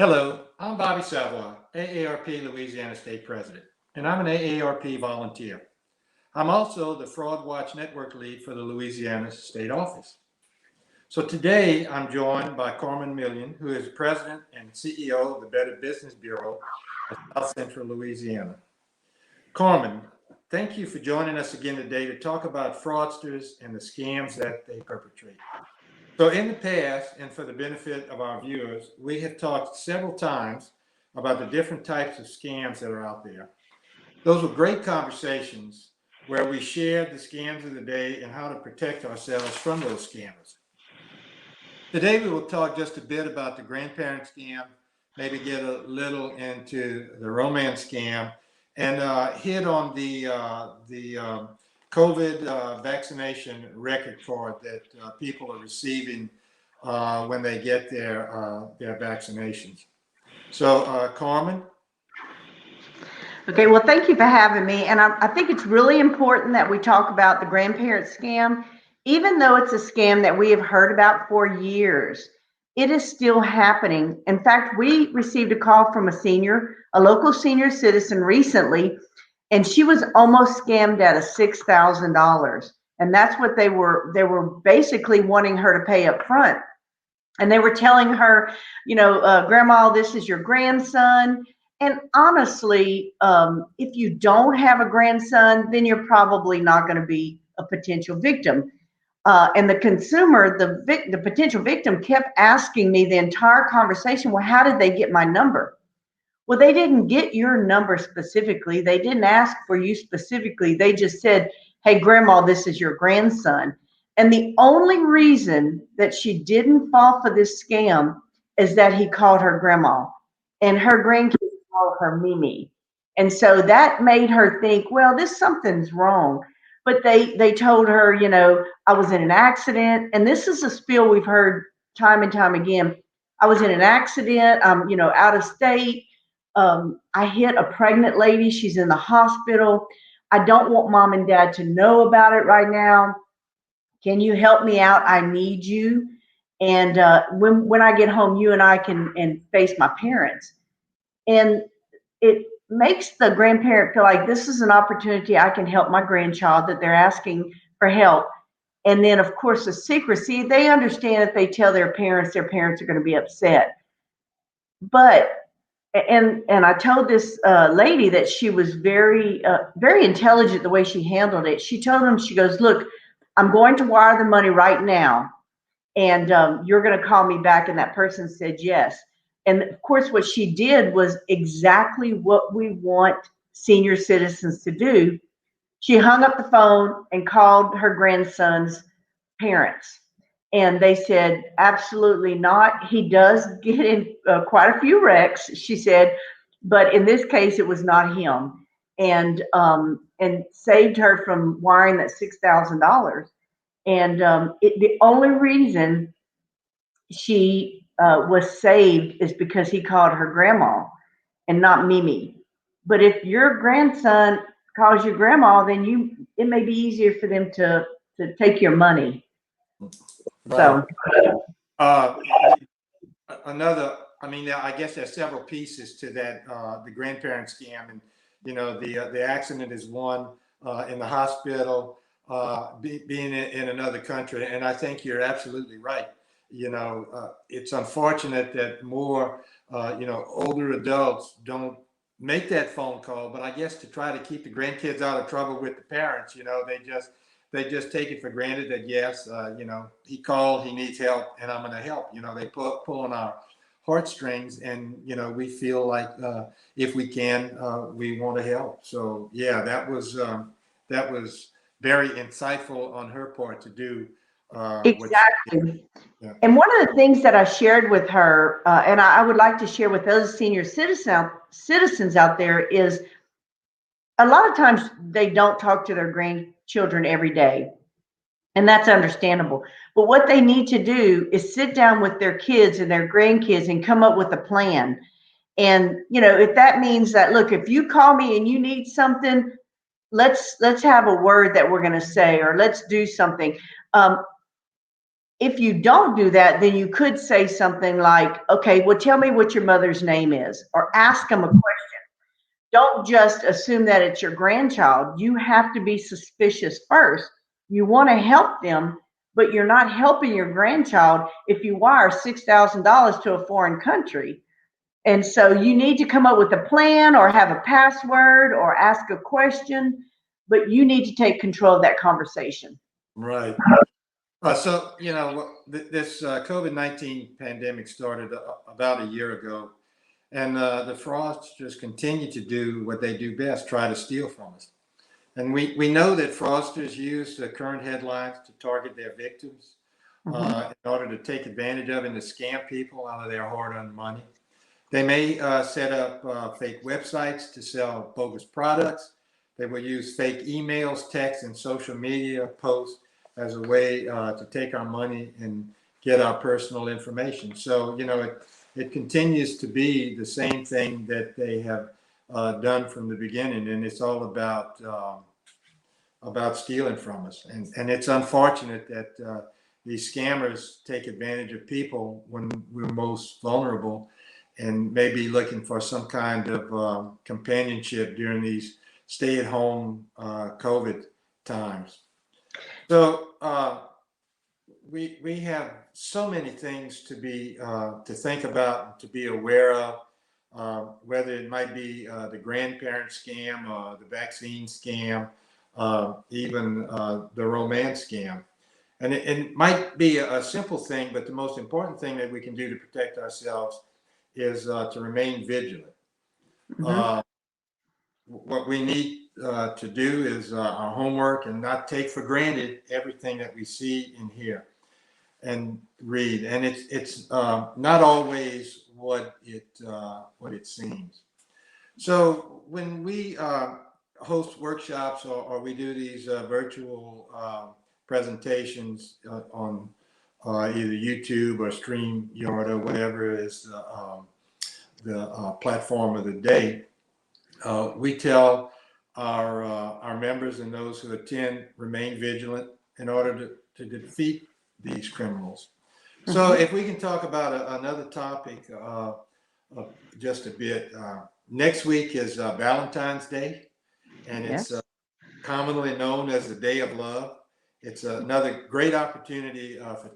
Hello, I'm Bobby Savoie, AARP Louisiana State President, and I'm an AARP volunteer. I'm also the Fraud Watch Network lead for the Louisiana State Office. So today I'm joined by Carmen Million, who is President and CEO of the Better Business Bureau of South Central Louisiana. Carmen, thank you for joining us again today to talk about fraudsters and the scams that they perpetrate. So in the past, and for the benefit of our viewers, we have talked several times about the different types of scams that are out there. Those were great conversations where we shared the scams of the day and how to protect ourselves from those scammers. Today, we will talk just a bit about the grandparent scam, maybe get a little into the romance scam, and hit on the COVID vaccination record card that people are receiving when they get their vaccinations. So, Carmen? Okay, well, thank you for having me. And I think it's really important that we talk about the grandparent scam. Even though it's a scam that we have heard about for years, it is still happening. In fact, we received a call from a local senior citizen recently, and she was almost scammed out of $6,000. And that's what they were basically wanting her to pay up front. And they were telling her, Grandma, this is your grandson. And honestly, if you don't have a grandson, then you're probably not going to be a potential victim. And the consumer, the potential victim, kept asking me the entire conversation, well, how did they get my number? Well, they didn't get your number specifically. They didn't ask for you specifically. They just said, hey, Grandma, this is your grandson. And the only reason that she didn't fall for this scam is that he called her Grandma, and her grandkids call her Mimi. And so that made her think, well, something's wrong. But they told her, I was in an accident. And this is a spiel we've heard time and time again. I was in an accident. I'm, out of state. I hit a pregnant lady. She's in the hospital. I don't want mom and dad to know about it right now. Can you help me out? I need you. And when I get home, you and I can face my parents. And it makes the grandparent feel like this is an opportunity I can help my grandchild, that they're asking for help. And then, of course, the secrecy, they understand if they tell their parents are going to be upset. But and I told this lady that she was very intelligent the way she handled it. She told them, she goes, look, I'm going to wire the money right now, and you're going to call me back. And that person said yes. And of course, what she did was exactly what we want senior citizens to do. She hung up the phone and called her grandson's parents. And they said, absolutely not. He does get in quite a few wrecks, she said, but in this case, it was not him. And saved her from wiring that $6,000. And the only reason she was saved is because he called her Grandma and not Mimi. But if your grandson calls you Grandma, then it may be easier for them to take your money. Right. So I guess there's several pieces to that, the grandparent scam, and the accident is one, in the hospital, being in another country, and I think you're absolutely right. It's unfortunate that more older adults don't make that phone call, but I guess to try to keep the grandkids out of trouble with the parents, they just take it for granted that yes, he called, he needs help, and I'm going to help. They pull on our heartstrings, and we feel like if we can, we want to help. So yeah, that was very insightful on her part to do. Exactly. Yeah. And one of the things that I shared with her, and I would like to share with those senior citizens out there, is a lot of times they don't talk to their grandchildren every day. And that's understandable. But what they need to do is sit down with their kids and their grandkids and come up with a plan. And, if that means that, look, if you call me and you need something, let's have a word that we're going to say, or let's do something. if you don't do that, then you could say something like, okay, well, tell me what your mother's name is, or ask them a question. Don't just assume that it's your grandchild. You have to be suspicious first. You want to help them, but you're not helping your grandchild if you wire $6,000 to a foreign country. And so you need to come up with a plan or have a password or ask a question, but you need to take control of that conversation. Right. So, this COVID-19 pandemic started about a year ago, and the fraudsters continue to do what they do best, try to steal from us. And we know that fraudsters use the current headlines to target their victims in order to take advantage of and to scam people out of their hard-earned money. They may set up fake websites to sell bogus products. They will use fake emails, texts, and social media posts as a way to take our money and get our personal information. So, it continues to be the same thing that they have done from the beginning, and it's all about stealing from us. And it's unfortunate that these scammers take advantage of people when we're most vulnerable and maybe looking for some kind of companionship during these stay-at-home COVID times. So we have so many things to think about and to be aware of, whether it might be the grandparent scam, the vaccine scam, even the romance scam. And it might be a simple thing, but the most important thing that we can do to protect ourselves is to remain vigilant. What we need to do is our homework and not take for granted everything that we see and hear and read. And it's not always what it seems. So when we host workshops or we do these virtual presentations on either YouTube or StreamYard or whatever is the platform of the day, we tell our members and those who attend remain vigilant in order to defeat these criminals. So if we can talk about another topic just a bit. Next week is Valentine's Day, and it's commonly known as the Day of Love. It's another great opportunity for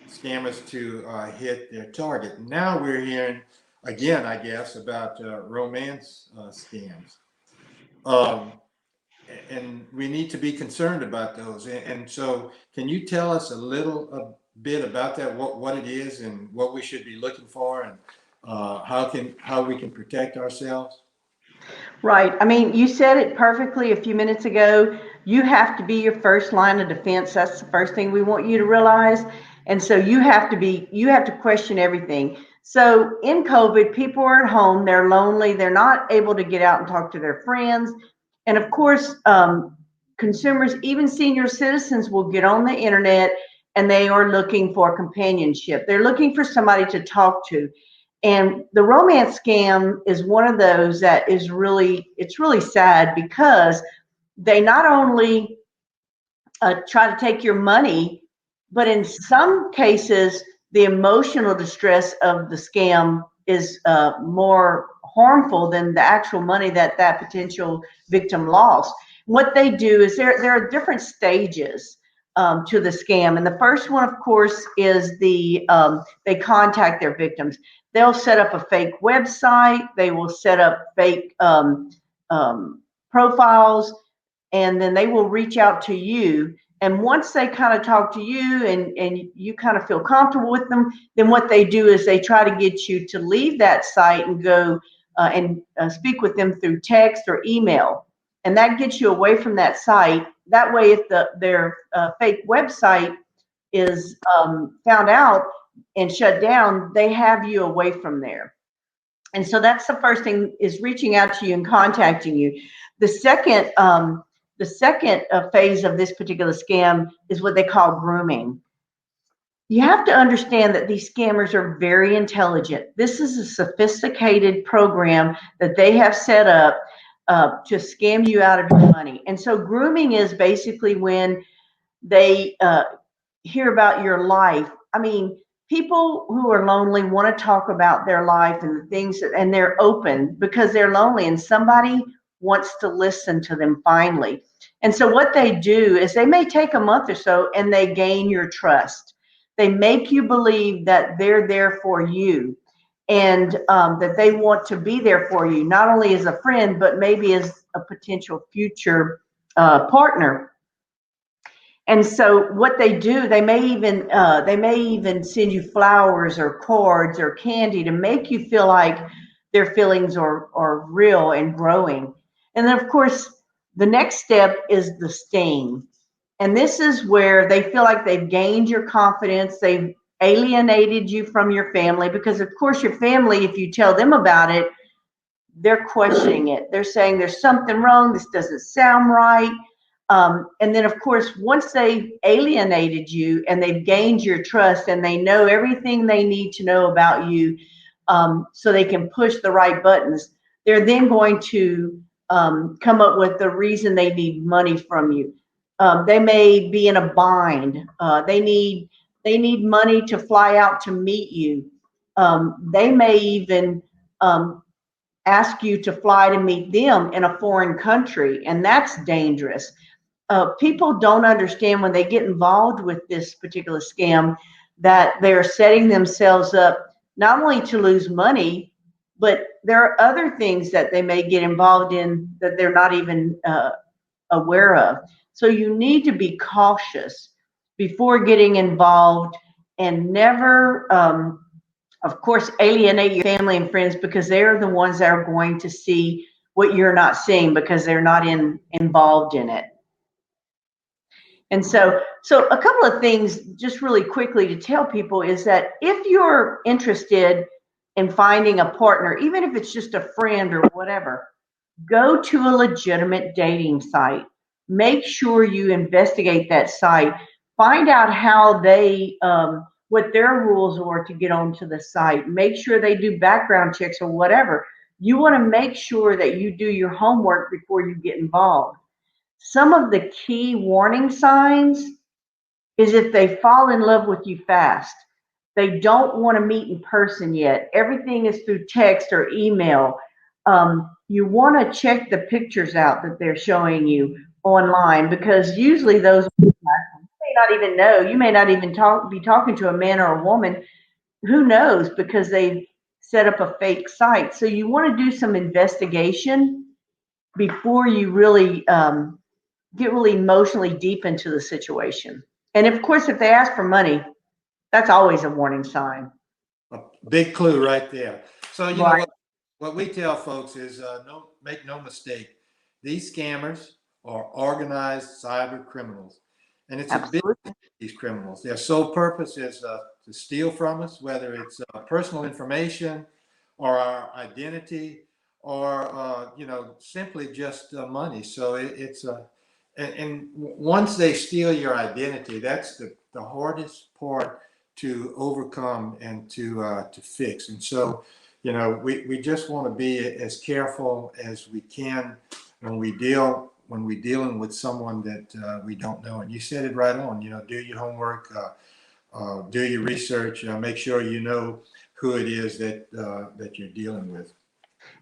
scammers to hit their target. Now we're hearing again, I guess, about romance scams. And we need to be concerned about those. And so can you tell us a bit about that, what it is and what we should be looking for, and how we can protect ourselves? Right. I mean, you said it perfectly a few minutes ago. You have to be your first line of defense. That's the first thing we want you to realize. And so you have to question everything. So in COVID, people are at home, they're lonely, they're not able to get out and talk to their friends. And of course, consumers, even senior citizens, will get on the internet and they are looking for companionship. They're looking for somebody to talk to. And the romance scam is one of those that is it's really sad, because they not only try to take your money, but in some cases, the emotional distress of the scam is more harmful than the actual money that potential victim lost. What they do is there are different stages to the scam. And the first one, of course, is they contact their victims. They'll set up a fake website. They will set up fake profiles, and then they will reach out to you. And once they kind of talk to you and you kind of feel comfortable with them, then what they do is they try to get you to leave that site and go and speak with them through text or email. And that gets you away from that site. That way, if their fake website is found out and shut down, they have you away from there. And so that's the first thing, is reaching out to you and contacting you. The second phase of this particular scam is what they call grooming. You have to understand that these scammers are very intelligent. This is a sophisticated program that they have set up to scam you out of your money. And so grooming is basically when they hear about your life. I mean, people who are lonely want to talk about their life and the things that, and they're open because they're lonely and somebody wants to listen to them finally. And so what they do is they may take a month or so and they gain your trust. They make you believe that they're there for you, and that they want to be there for you, not only as a friend, but maybe as a potential future partner. And so what they do, they may even send you flowers or cards or candy to make you feel like their feelings are real and growing. And then of course, the next step is the sting. And this is where they feel like they've gained your confidence, they've alienated you from your family, because of course your family, if you tell them about it, they're questioning it. They're saying there's something wrong. This doesn't sound right. And then, of course, once they've alienated you and they've gained your trust and they know everything they need to know about you, so they can push the right buttons, they're then going to come up with the reason they need money from you. They may be in a bind. They need money to fly out to meet you. They may even ask you to fly to meet them in a foreign country, and that's dangerous. People don't understand when they get involved with this particular scam that they're setting themselves up not only to lose money, but there are other things that they may get involved in that they're not even aware of. So you need to be cautious before getting involved, and never of course, alienate your family and friends, because they're the ones that are going to see what you're not seeing because they're not involved in it. And so a couple of things just really quickly to tell people is that if you're interested in finding a partner, even if it's just a friend or whatever, go to a legitimate dating site. Make sure you investigate that site. Find out how what their rules are to get onto the site. Make sure they do background checks or whatever. You want to make sure that you do your homework before you get involved. Some of the key warning signs is if they fall in love with you fast. They don't want to meet in person yet. Everything is through text or email. You want to check the pictures out that they're showing you online, because usually those, you may not even know. You may not even be talking to a man or a woman. Who knows? Because they've set up a fake site. So you want to do some investigation before you really get really emotionally deep into the situation. And of course, if they ask for money, that's always a warning sign. A big clue right there. So, you know Right. what we tell folks is make no mistake, these scammers are organized cyber criminals. And it's a big, Absolutely. these criminals. Their sole purpose is to steal from us, whether it's personal information or our identity, or simply just money. So it's and once they steal your identity, that's the hardest part to overcome and to fix. And so, we just want to be as careful as we can when we're dealing with someone that we don't know. And you said it right on. Do your homework, do your research, make sure you know who it is that you're dealing with.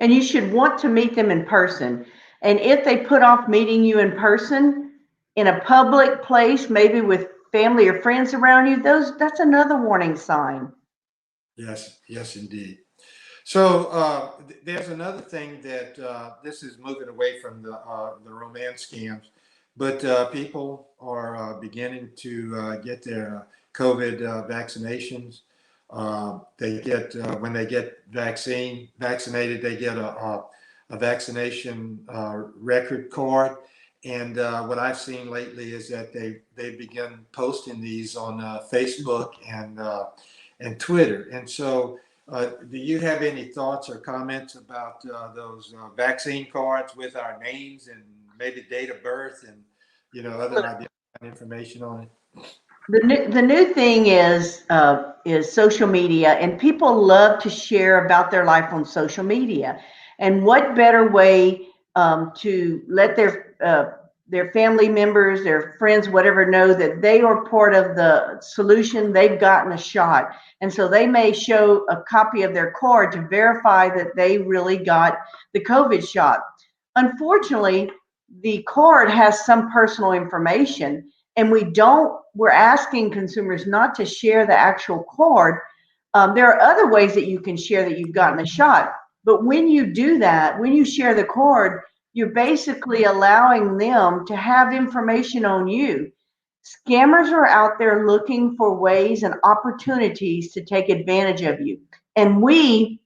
And you should want to meet them in person. And if they put off meeting you in person in a public place, maybe with family or friends around you, that's another warning sign. Yes, yes, indeed. So there's another thing that this is moving away from the romance scams, but people are beginning to get their COVID vaccinations. They get when they get vaccinated, they get a vaccination record card. And what I've seen lately is that they begin posting these on Facebook and Twitter. And so, do you have any thoughts or comments about those vaccine cards with our names and maybe date of birth and other identifying information on it? The new thing is social media, and people love to share about their life on social media. And what better way to let their their family members, their friends, whatever, know that they are part of the solution. They've gotten a shot. And so they may show a copy of their card to verify that they really got the COVID shot. Unfortunately, the card has some personal information, and we're asking consumers not to share the actual card. There are other ways that you can share that you've gotten the shot. But when you do that, when you share the card, you're basically allowing them to have information on you. Scammers are out there looking for ways and opportunities to take advantage of you. And we,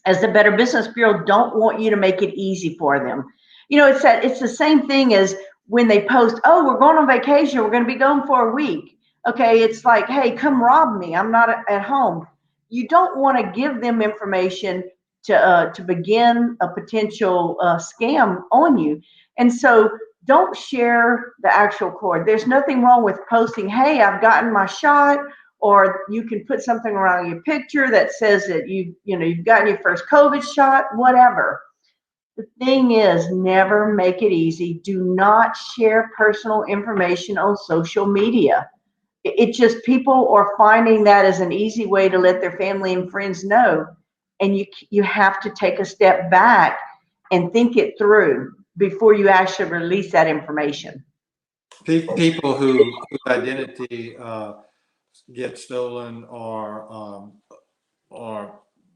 as the Better Business Bureau, don't want you to make it easy for them. It's the same thing as when they post, oh, we're going on vacation, we're going to be gone for a week. Okay, it's like, hey, come rob me, I'm not at home. You don't want to give them information to begin a potential scam on you. And so don't share the actual code. There's nothing wrong with posting, hey, I've gotten my shot, or you can put something around your picture that says that you've gotten your first COVID shot, whatever. The thing is, never make it easy. Do not share personal information on social media. It just, people are finding that as an easy way to let their family and friends know. And you have to take a step back and think it through before you actually release that information. People whose identity get stolen, or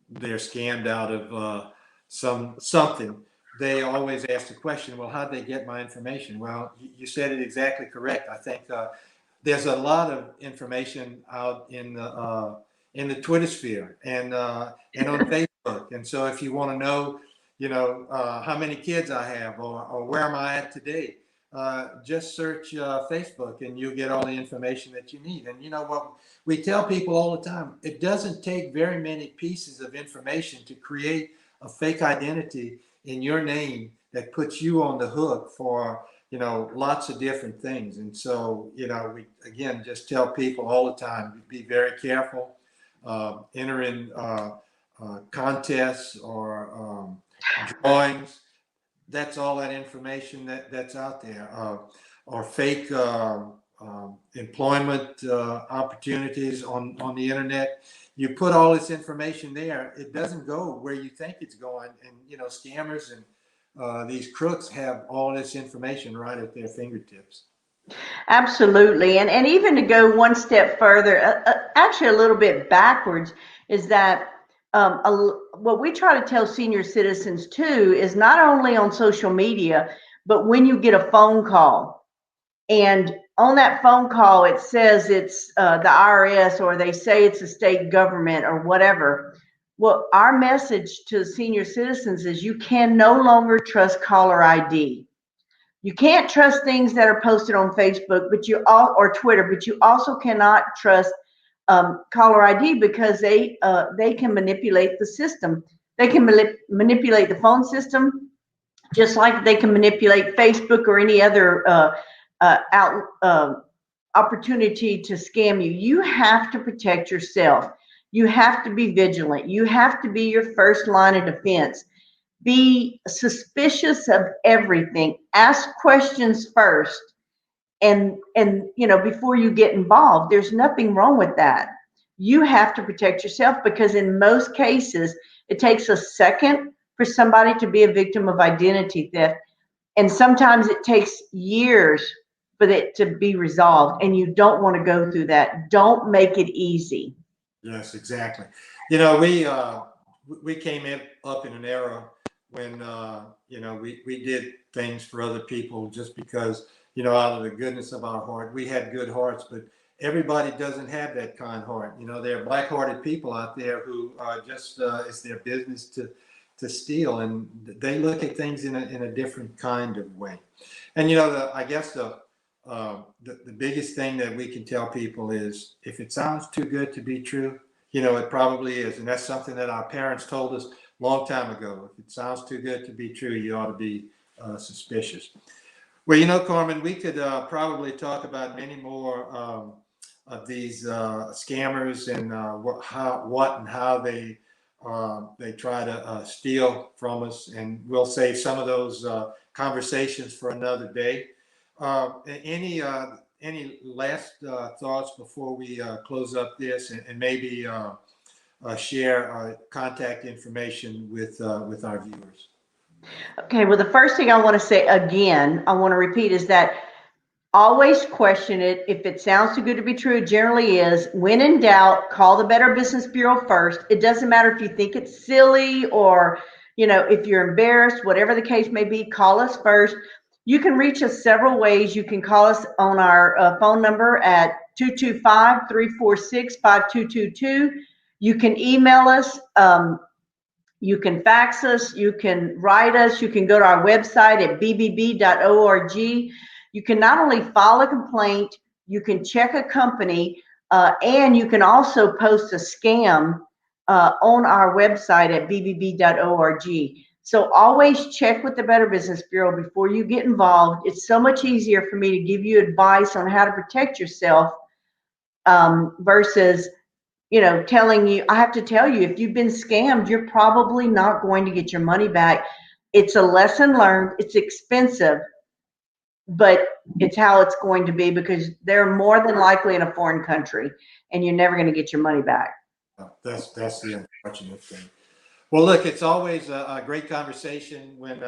they're scammed out of something, they always ask the question, well, how'd they get my information? Well, you said it exactly correct. I think there's a lot of information out in the Twitter sphere and on Facebook. And so if you want to know, how many kids I have, or where am I at today, just search Facebook and you'll get all the information that you need. And you know what we tell people all the time, it doesn't take very many pieces of information to create a fake identity in your name that puts you on the hook for lots of different things. And so we again just tell people all the time, be very careful, enter in contests or drawings. That's all that information that's out there, or fake employment opportunities on the internet. You put all this information there, it doesn't go where you think it's going. And scammers and these crooks have all this information right at their fingertips. Absolutely. And even to go one step further, actually a little bit backwards, is that what we try to tell senior citizens too is not only on social media, but when you get a phone call and on that phone call it says it's the IRS, or they say it's a state government or whatever. Well, our message to senior citizens is you can no longer trust caller ID. You can't trust things that are posted on Facebook, or Twitter, but you also cannot trust caller ID, because they can manipulate the system. They can manipulate the phone system, just like they can manipulate Facebook or any other opportunity to scam you. You have to protect yourself. You have to be vigilant. You have to be your first line of defense. Be suspicious of everything. Ask questions first, and before you get involved. There's nothing wrong with that. You have to protect yourself, because in most cases it takes a second for somebody to be a victim of identity theft, and sometimes it takes years for it to be resolved, and you don't want to go through that. Don't make it easy. Yes, exactly. We came up in an era when we did things for other people just because out of the goodness of our heart. We had good hearts, but everybody doesn't have that kind heart. There are black-hearted people out there who just it's their business to steal, and they look at things in a different kind of way. And I guess the biggest thing that we can tell people is, if it sounds too good to be true, it probably is. And that's something that our parents told us a long time ago. If it sounds too good to be true, you ought to be suspicious. Well, Carmen, we could probably talk about many more of these scammers and what and how they try to steal from us. And we'll save some of those conversations for another day. Any last thoughts before we close up this, and maybe share contact information with our viewers? Okay, well, the first thing I want to say again, I want to repeat is that always question it. If it sounds too good to be true, it generally is. When in doubt, call the Better Business Bureau first. It doesn't matter if you think it's silly or, if you're embarrassed, whatever the case may be, call us first. You can reach us several ways. You can call us on our phone number at 225-346-5222. You can email us. You can fax us, you can write us, you can go to our website at bbb.org. You can not only file a complaint, you can check a company, and you can also post a scam on our website at bbb.org. So always check with the Better Business Bureau before you get involved. It's so much easier for me to give you advice on how to protect yourself versus telling you. I have to tell you, if you've been scammed, you're probably not going to get your money back. It's a lesson learned. It's expensive, but it's how it's going to be, because they're more than likely in a foreign country and you're never going to get your money back. That's the unfortunate thing. Well, look, it's always a great conversation when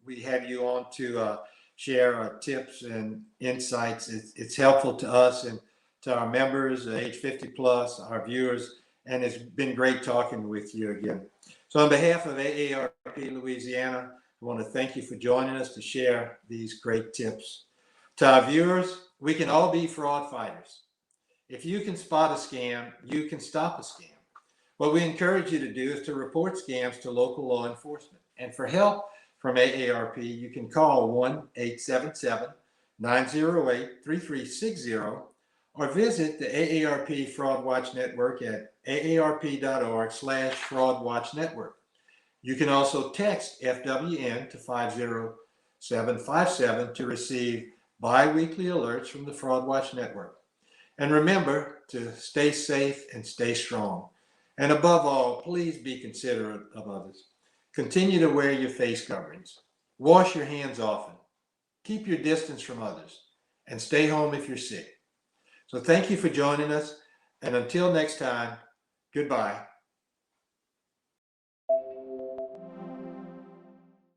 we have you on to share tips and insights. It's helpful to us and to our members, age 50 plus, our viewers, and it's been great talking with you again. So on behalf of AARP Louisiana, I want to thank you for joining us to share these great tips. To our viewers, we can all be fraud fighters. If you can spot a scam, you can stop a scam. What we encourage you to do is to report scams to local law enforcement. And for help from AARP, you can call 1-877-908-3360 or visit the AARP Fraud Watch Network at aarp.org/fraudwatchnetwork. You can also text FWN to 50757 to receive bi-weekly alerts from the Fraud Watch Network. And remember to stay safe and stay strong. And above all, please be considerate of others. Continue to wear your face coverings. Wash your hands often. Keep your distance from others. And stay home if you're sick. So thank you for joining us. And until next time, goodbye.